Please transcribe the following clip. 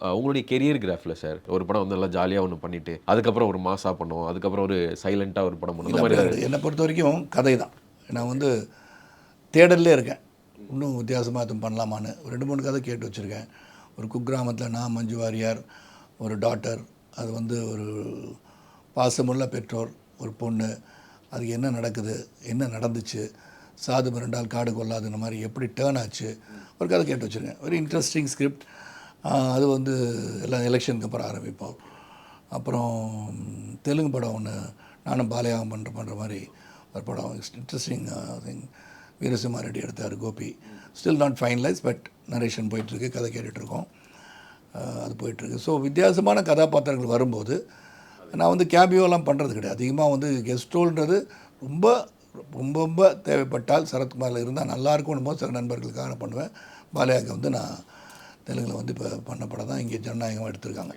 உங்களுடைய career கிராஃப்ல sir, ஒரு படம் வந்து நல்லா ஜாலியா ஒண்ணு பண்ணிட்டு, அதுக்கப்புறம் ஒரு மாஸா பண்ணுவோம். அதுக்கப்புறம் ஒரு சைலன்ட்டா ஒரு படம் பண்ணுவோம். இல்லை அந்த மாரி அப்படி ஏதாவது என்னை பொறுத்த வரைக்கும் கதை தான். நான் வந்து தேடல்லே இருக்கேன். இன்னும் வித்தியாசமாக எதுவும் பண்ணலாமான்னு ஒரு 2 3 கதை கேட்டு வச்சுருக்கேன். ஒரு குக்கிராமத்தில் நான், மஞ்சு வாரியார், ஒரு டாட்டர், அது வந்து ஒரு பாசமுள்ள பெற்றோர், ஒரு பொண்ணு, அதுக்கு என்ன நடக்குது, என்ன நடந்துச்சு, சாது மிரண்டால் காடு கொள்ளாதுன்ற மாதிரி எப்படி டேர்ன் ஆச்சு, ஒரு கதை கேட்டு வச்சுருக்கேன். Very interesting script. அது வந்து எல்லாம் எலெக்ஷனுக்கு அப்புறம் ஆரம்பிப்போம். அப்புறம் தெலுங்கு படம் ஒன்று நானும் பாலையாகவும் பண்ணுற மாதிரி ஒரு படம் இன்ட்ரெஸ்டிங் திங். வீரசிம்மா ரெட்டி எடுத்தார் Gopi. Still not finalise, but narration போயிட்டுருக்கு, கதை கேட்டுட்ருக்கோம். அது போயிட்டுருக்கு. ஸோ வித்தியாசமான கதாபாத்திரங்கள் வரும்போது நான் வந்து கேபியோலாம் பண்ணுறது கிடையாது. அதிகமாக வந்து கெஸ்ட் ரோல்ன்றது ரொம்ப ரொம்ப ரொம்ப தேவைப்பட்டால் சரத்குமாரில் இருந்தால் நல்லாயிருக்கும்னு போது சில நண்பர்களுக்காக நான் பண்ணுவேன். பாலையாவுக்கு வந்து நான் தெலுங்கில் வந்து இப்போ பண்ண படம் தான் இங்கே ஜனநாயகம் எடுத்திருக்காங்க.